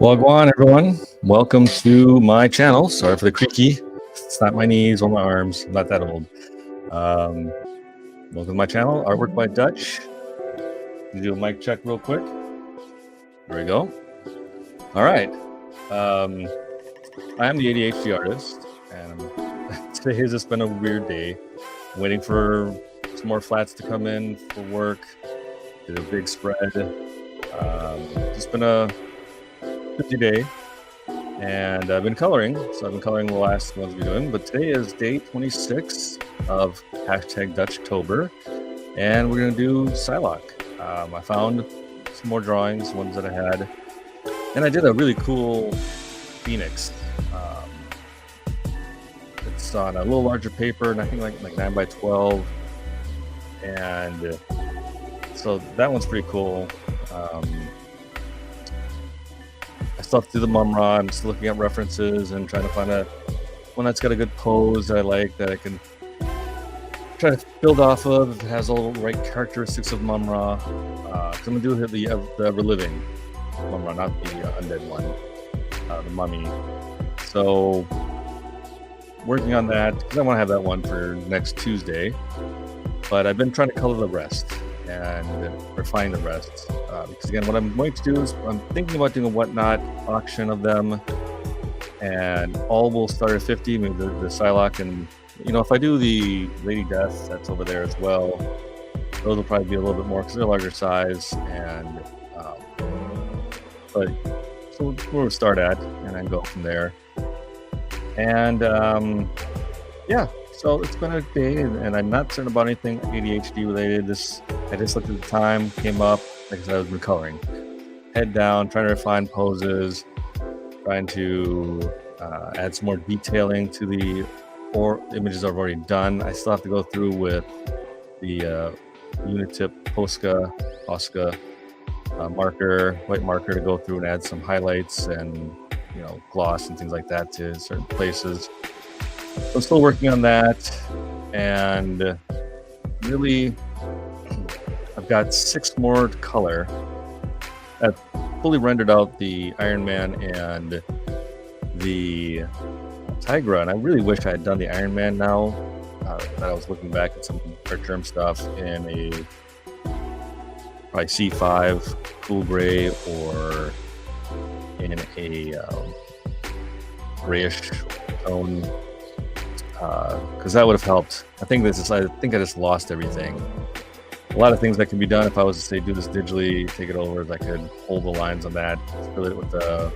Wagwan, everyone. Welcome to my channel. Sorry for the creaky. It's not my knees or my arms. I'm not that old. Welcome to my channel, Artwork by Dutch. Do a mic check real quick. There we go. All right. I am the ADHD artist, and today has just been a weird day. I'm waiting for some more flats to come in for work. Did a big spread. Just been a busy day, and I've been coloring. So I've been coloring the last ones we're doing, but today is day 26 of #Dutchtober, and we're gonna do Psylocke. I found some more drawings, ones that I had, and I did a really cool Phoenix. It's on a little larger paper, and I think like 9 by 12, and so that one's pretty cool. I still have to do the mumra. I'm just looking at references and trying to find one that's got a good pose that I like, that I can try to build off of. It has all the right characteristics of mumra. I'm gonna do the ever living mumra, not the undead one, the mummy. So working on that because I want to have that one for next Tuesday. But I've been trying to color the rest and refine the rest. Because again, what I'm going to do is I'm thinking about doing a whatnot auction of them, and all will start at 50. Maybe the Psylocke, and if I do the Lady Death that's over there as well, those will probably be a little bit more because they're larger size. And but so we'll start at and then go from there. And yeah. So it's been a day, and I'm not certain about anything ADHD related. I just looked at the time, came up, like I said, I've been coloring. Head down, trying to refine poses, trying to add some more detailing to the images I've already done. I still have to go through with the Unitip Posca marker, white marker, to go through and add some highlights and gloss and things like that to certain places. I'm still working on that, and really I've got 6 more to color. I've fully rendered out the Iron Man and the Tigra, and I really wish I had done the Iron Man now that I was looking back at some art term stuff in a probably C5 cool gray, or in a grayish tone, because that would have helped. I think I just lost everything. A lot of things that can be done if I was to say do this digitally, take it over, I could hold the lines on that, fill it with a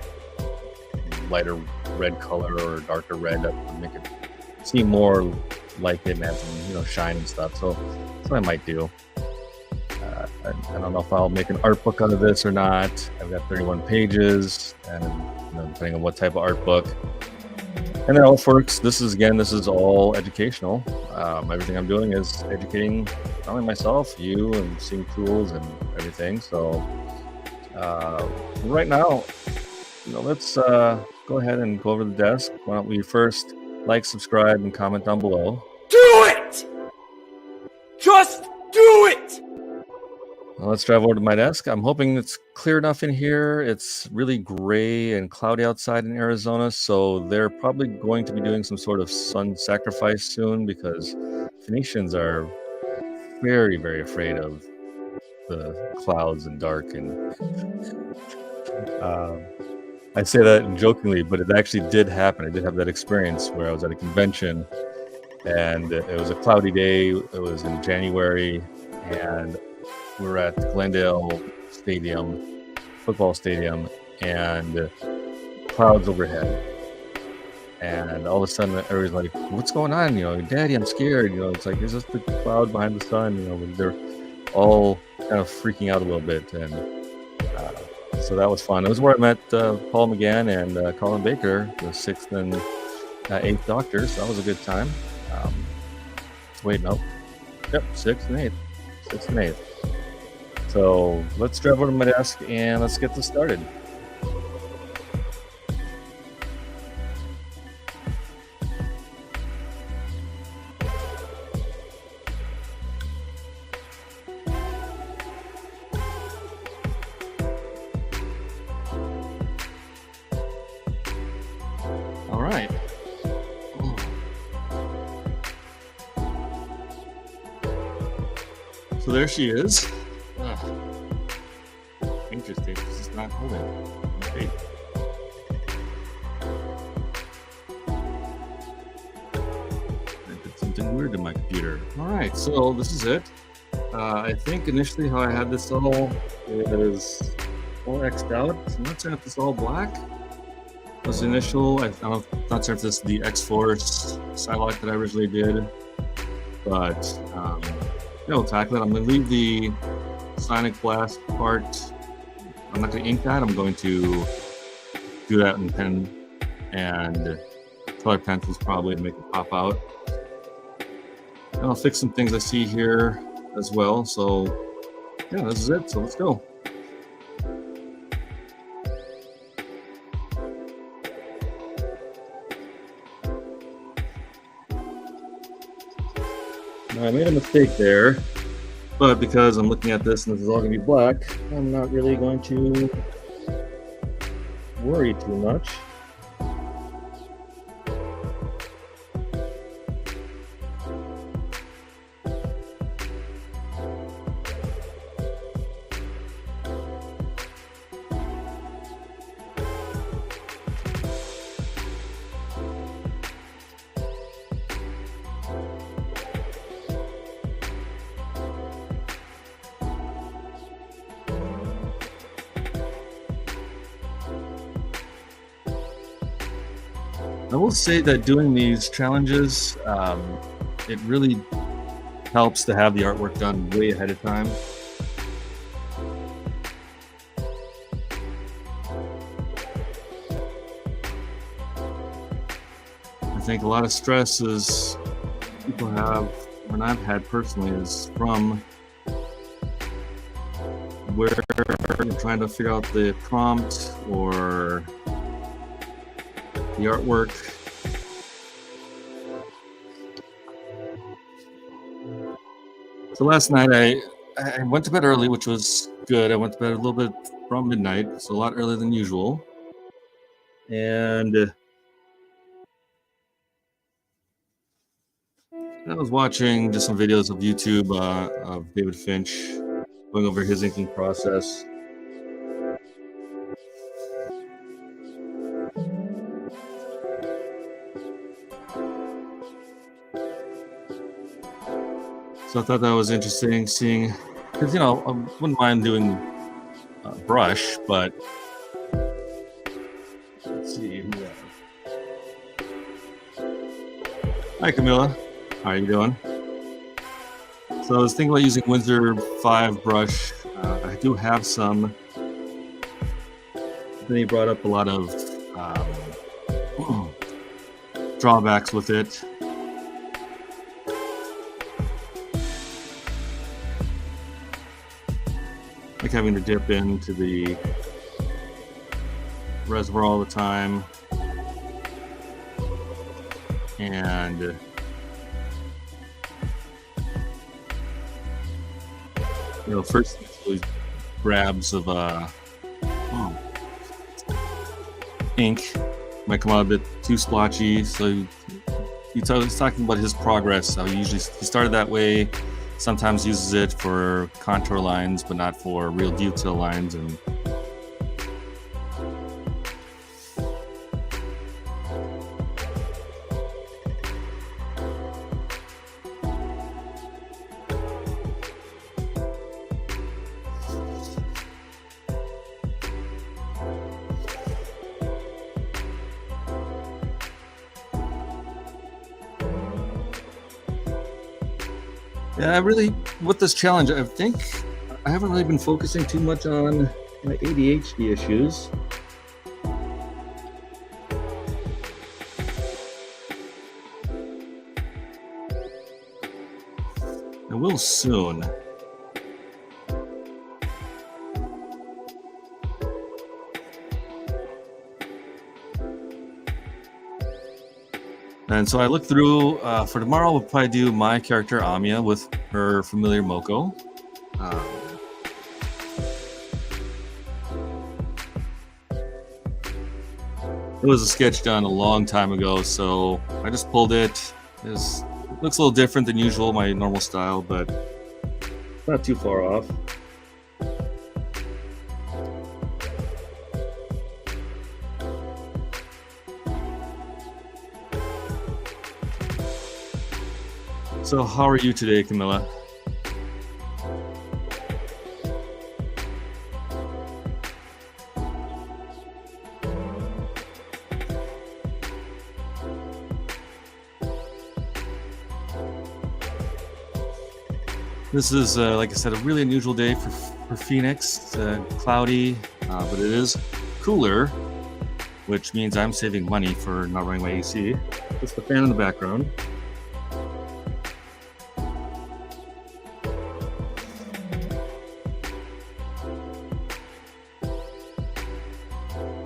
lighter red color or darker red that would make it seem more like it and add some shine and stuff. So that's what I might do. I don't know if I'll make an art book out of this or not. I've got 31 pages, and depending on what type of art book. And then Artworks, this is all educational. Everything I'm doing is educating not only myself, you, and seeing tools and everything. So right now, let's go ahead and go over to the desk. Why don't we first like, subscribe, and comment down below. Do it! Just do it! Well, let's drive over to my desk. I'm hoping it's clear enough in here. It's really gray and cloudy outside in Arizona, so they're probably going to be doing some sort of sun sacrifice soon, because Phoenicians are very, very afraid of the clouds and dark. And I say that jokingly, but it actually did happen. I did have that experience where I was at a convention, and it was a cloudy day. It was in January, and we were at Glendale football stadium, and clouds overhead. And all of a sudden, everybody's like, "What's going on? Daddy, I'm scared." It's like, it's just the cloud behind the sun. They're all kind of freaking out a little bit, and so that was fun. It was where I met Paul McGann and Colin Baker, the 6th and 8th Doctors. So that was a good time. Wait, no. Yep, 6th and 8th. 6th and 8th. So let's drive over to my desk and let's get this started. So there she is. Interesting. This is not holding. Okay. I did something weird to my computer. All right, so this is it. I think initially how I had this all is all X'd out. So I'm not certain if it's all black. Was the initial. I'm not certain if this is the X-Force Psylocke that I originally did. But yeah, we'll tackle it. I'm going to leave the Sonic Blast part. I'm not going to ink that. I'm going to do that in pen and color pencils probably to make it pop out. And I'll fix some things I see here as well. So yeah, this is it. So let's go. Now, I made a mistake there, but because I'm looking at this and this is all going to be black, I'm not really going to worry too much. I will say that doing these challenges, it really helps to have the artwork done way ahead of time. I think a lot of stress is people have, and I've had personally, is from where you're trying to figure out the prompt or the artwork. So last night I went to bed early, which was good. I went to bed a little bit from midnight, so a lot earlier than usual. And I was watching just some videos of YouTube of David Finch going over his inking process. So I thought that was interesting seeing, because, you know, I wouldn't mind doing brush, but let's see. Hi, Camilla. How are you doing? So I was thinking about using Windsor 5 brush. I do have some. Then he brought up a lot of drawbacks with it. Like having to dip into the reservoir all the time, and you know, first these grabs of ink might come out a bit too splotchy. So he's talking about his progress. So he started that way. Sometimes uses it for contour lines, but not for real detail lines. And yeah, with this challenge, I think I haven't really been focusing too much on my ADHD issues. I will soon. And so I looked through, for tomorrow, we'll probably do my character, Amiya, with her familiar Moko. It was a sketch done a long time ago, so I just pulled it. It looks a little different than usual, my normal style, but Not too far off. So how are you today, Camilla? This is, like I said, a really unusual day for Phoenix. It's cloudy, but it is cooler, which means I'm saving money for not running my AC. Just the fan in the background.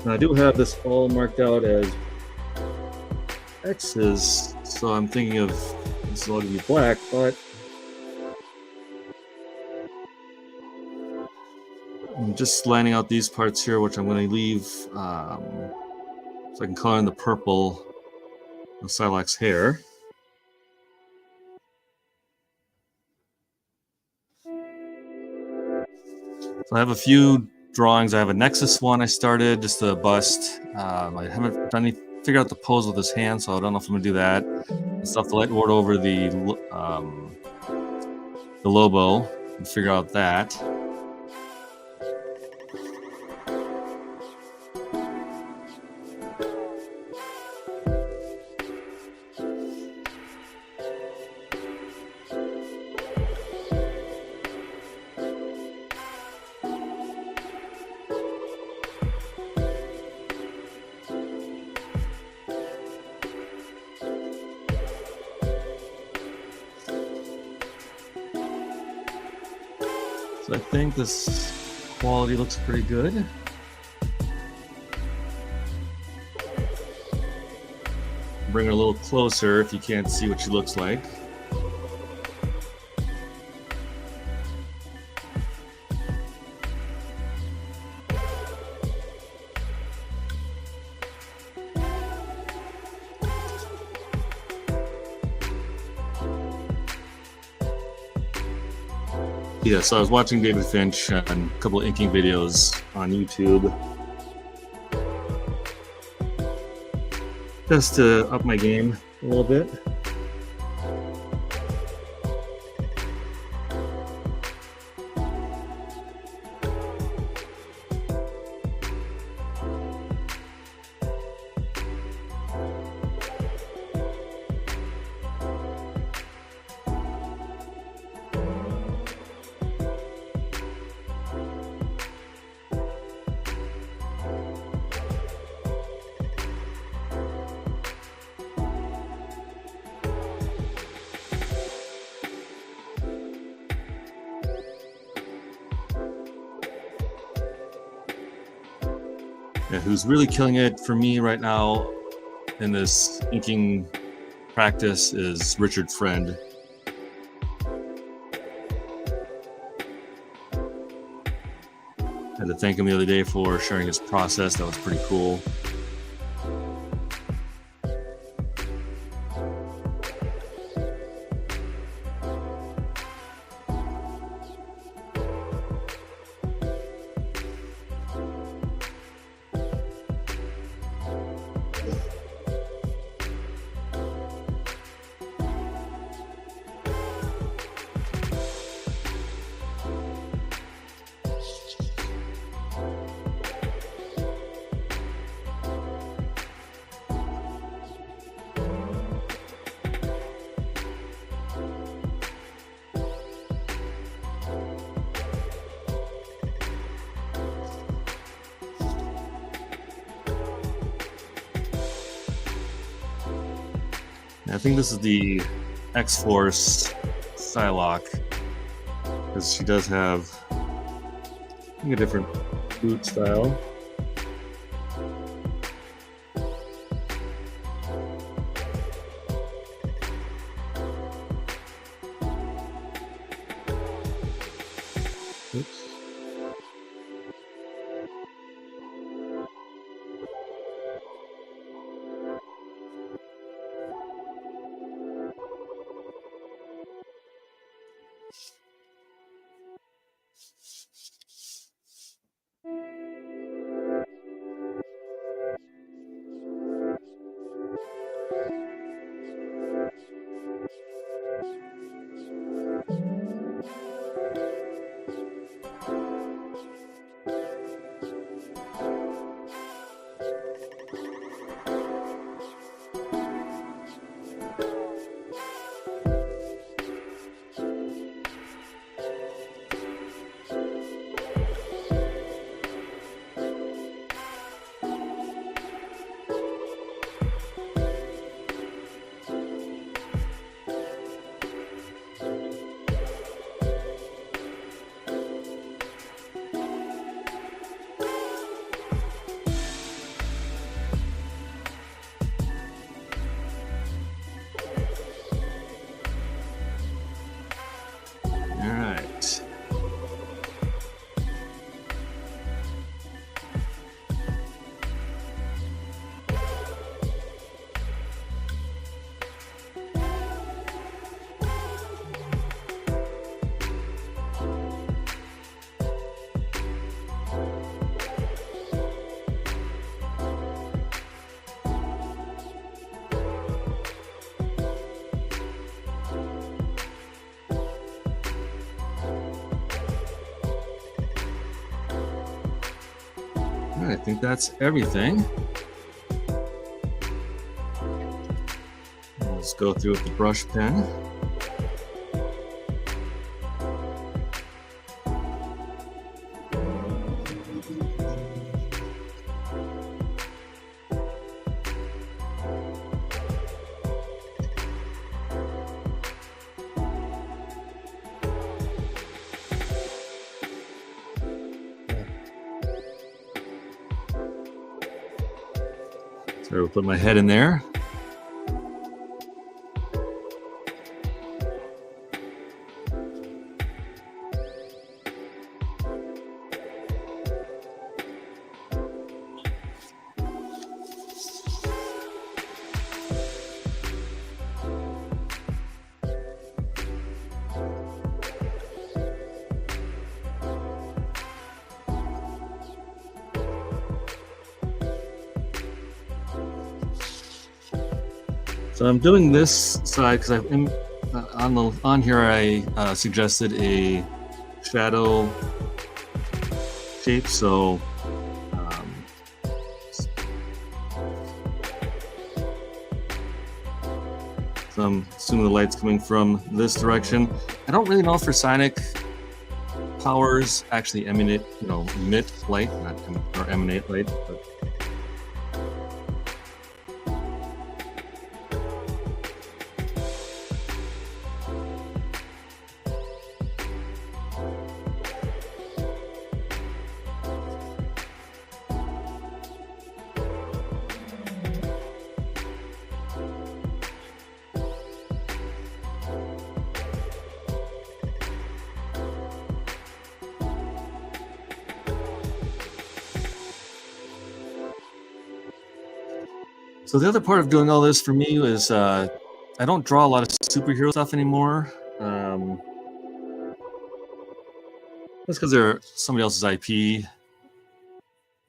Now, I do have this all marked out as X's, so I'm thinking of this is all going to be black, but I'm just lining out these parts here, which I'm going to leave so I can color in the purple of Psylocke's hair. So I have a few drawings. I have a Nexus one I started, just a bust. I haven't done any, figured out the pose with his hand, so I don't know if I'm going to do that. I still have to lightboard over the Lobo and figure out that. So I think this quality looks pretty good. Bring her a little closer if you can't see what she looks like. Yeah, so I was watching David Finch on a couple of inking videos on YouTube just to up my game a little bit. Yeah, who's really killing it for me right now in this inking practice is Richard Friend. I had to thank him the other day for sharing his process. That was pretty cool. I think this is the X-Force Psylocke, because she does have, I think, a different boot style. Oops. I think that's everything. Let's go through with the brush pen. So I'll put my head in there. So I'm doing this side because on here I suggested a shadow shape. So I'm assuming the light's coming from this direction. I don't really know if Sonic powers actually emit light, or emanate light. But so the other part of doing all this for me is I don't draw a lot of superhero stuff anymore. That's because they're somebody else's IP.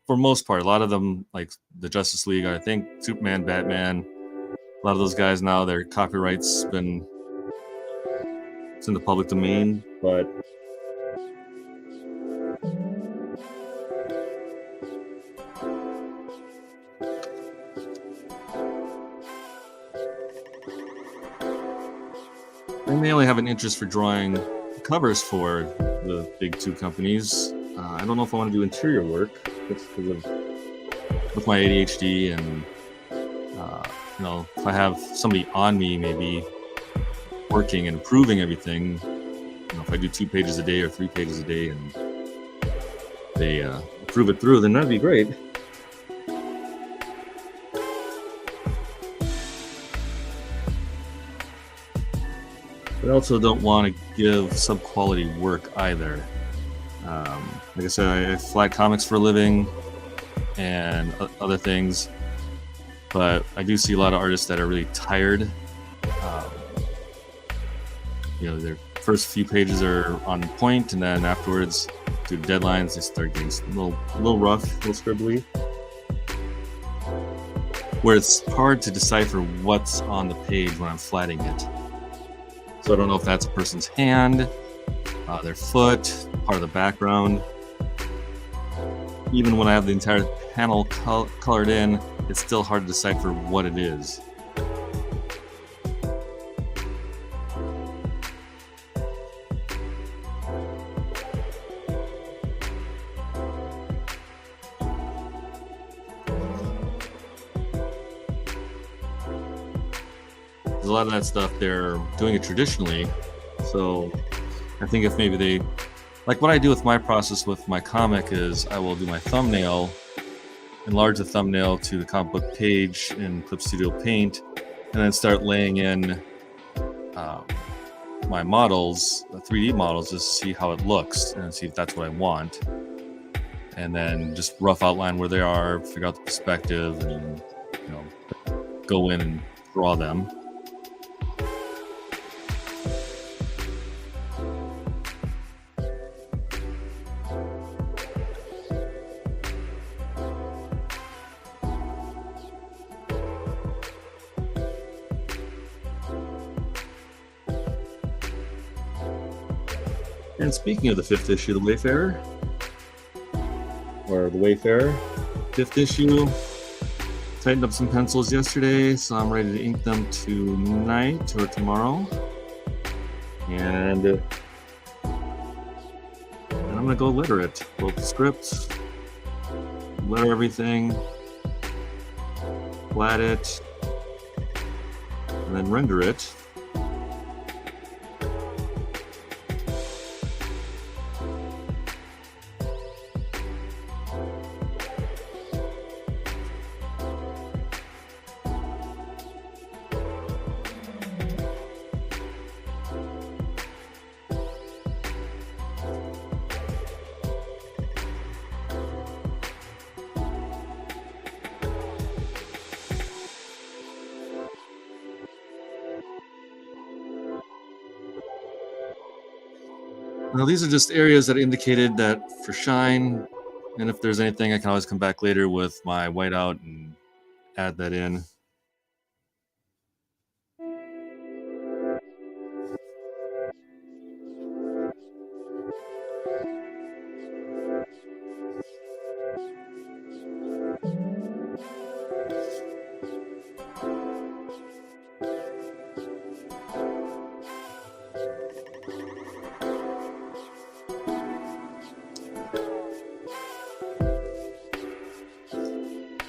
For most part, a lot of them, like the Justice League, I think Superman, Batman, a lot of those guys now, their copyrights it's in the public domain, but I may only have an interest for drawing covers for the big two companies. I don't know if I want to do interior work just because of with my ADHD and if I have somebody on me maybe working and improving everything, if I do 2 pages a day or 3 pages a day and they approve it through, then that'd be great. But I also don't want to give sub-quality work either. Like I said, I flag comics for a living and other things, but I do see a lot of artists that are really tired. Their first few pages are on point, and then afterwards, due to deadlines, they start getting a little rough, a little scribbly, where it's hard to decipher what's on the page when I'm flatting it. So I don't know if that's a person's hand, their foot, part of the background. Even when I have the entire panel colored in, it's still hard to decipher what it is. There's a lot of that stuff, they're doing it traditionally. So I think if maybe they, like what I do with my process with my comic is I will do my thumbnail, enlarge the thumbnail to the comic book page in Clip Studio Paint, and then start laying in my models, the 3D models, just to see how it looks and see if that's what I want. And then just rough outline where they are, figure out the perspective, and go in and draw them. And speaking of the 5th issue of the Wayfarer, or the Wayfarer, 5th issue. Tightened up some pencils yesterday, so I'm ready to ink them tonight or tomorrow. And I'm gonna go letter it. Both the script, letter everything, flat it, and then render it. Now these are just areas that indicated that for shine, and if there's anything I can always come back later with my whiteout and add that in.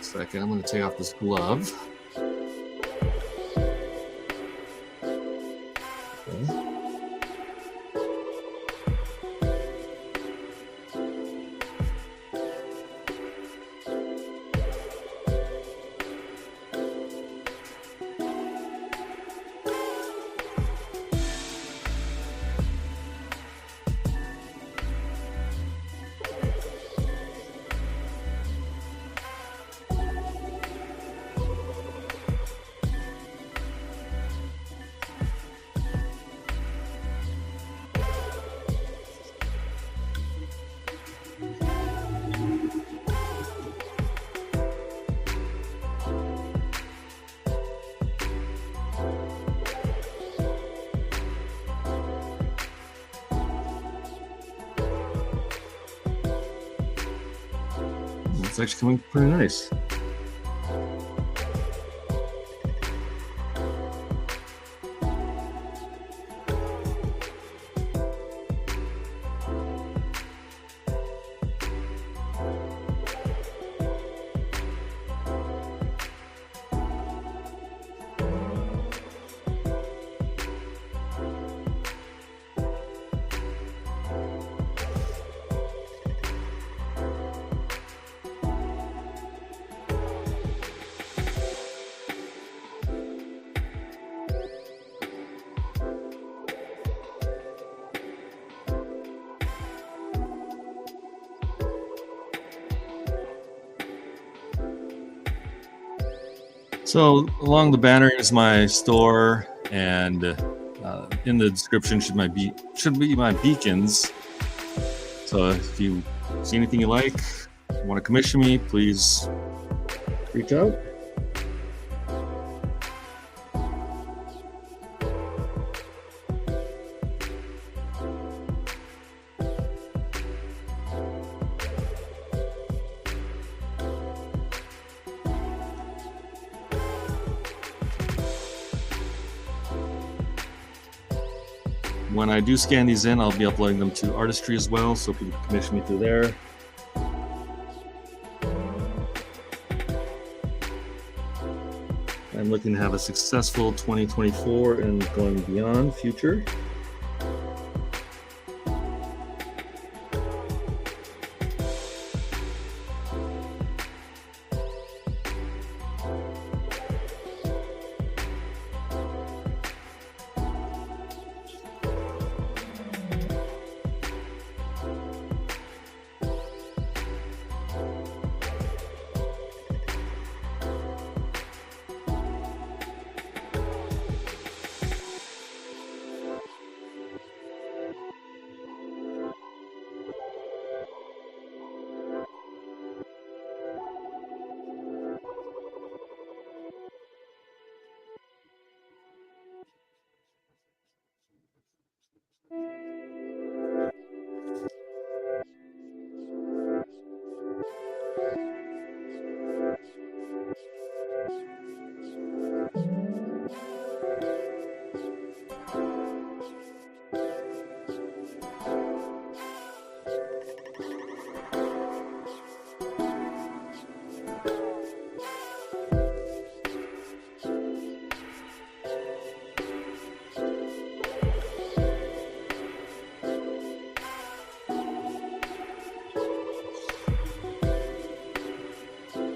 Second, I'm going to take off this glove. Okay. It's actually coming pretty nice. So along the banner is my store, and in the description should be my beacons. So if you see anything you like, want to commission me, please reach out. When I do scan these in, I'll be uploading them to Artistry as well, so people can commission me through there. I'm looking to have a successful 2024 and going beyond future.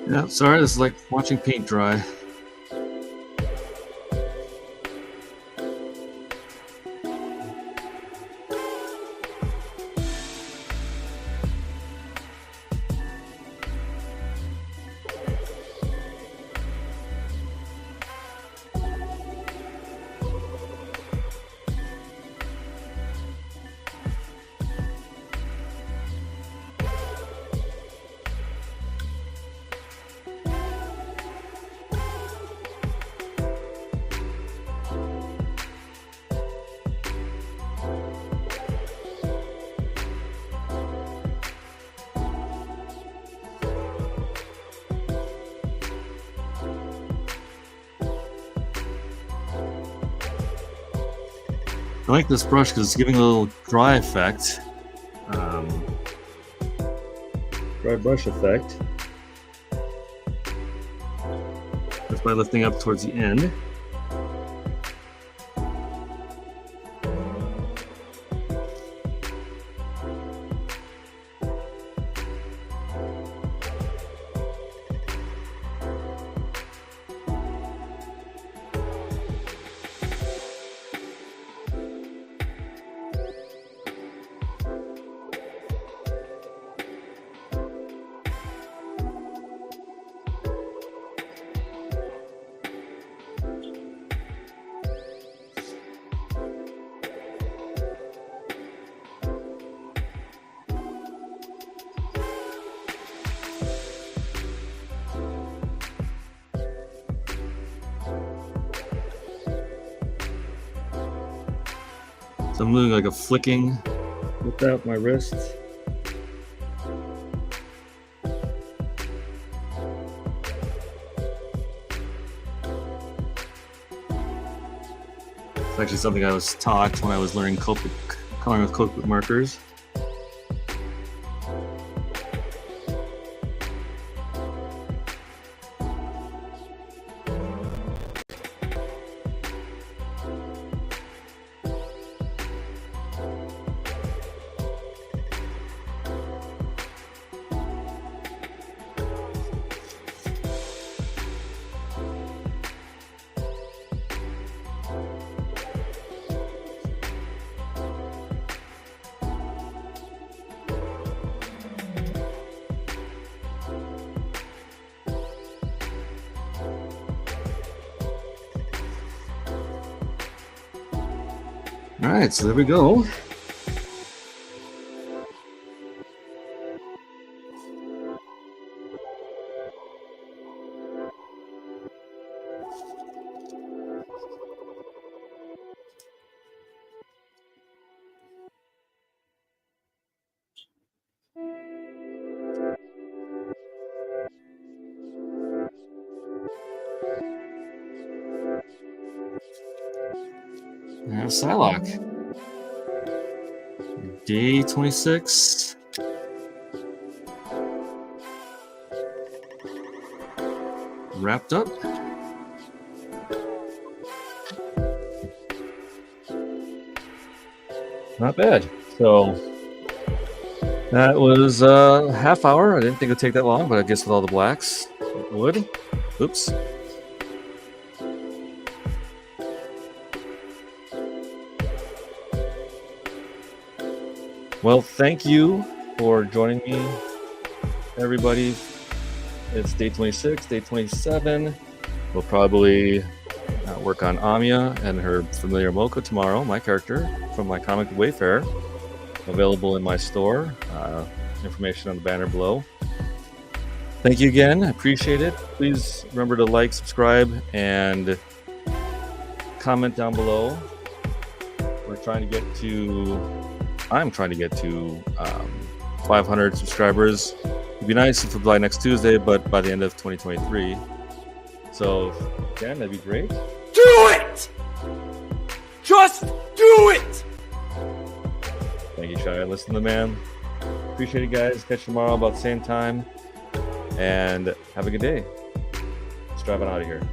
Yeah, sorry, this is like watching paint dry. I like this brush because it's giving a little dry effect. Dry brush effect. Just by lifting up towards the end. So I'm doing like a flicking with that, my wrist. It's actually something I was taught when I was learning coloring with Copic markers. All right, so there we go. Now Psylocke. Day 26. Wrapped up. Not bad. So that was a half hour. I didn't think it would take that long, but I guess with all the blacks, it would. Oops. Well, thank you for joining me, everybody. It's day 26, day 27. We'll probably work on Amiya and her familiar Mocha tomorrow, my character from my comic Wayfarer, available in my store. Information on the banner below. Thank you again. I appreciate it. Please remember to like, subscribe, and comment down below. I'm trying to get to 500 subscribers. It'd be nice if it was by next Tuesday, but by the end of 2023. So again, that'd be great. Do it! Just do it! Thank you, Shy. Listen to the man. Appreciate it, guys. Catch you tomorrow about the same time. And have a good day. Let's drive on out of here.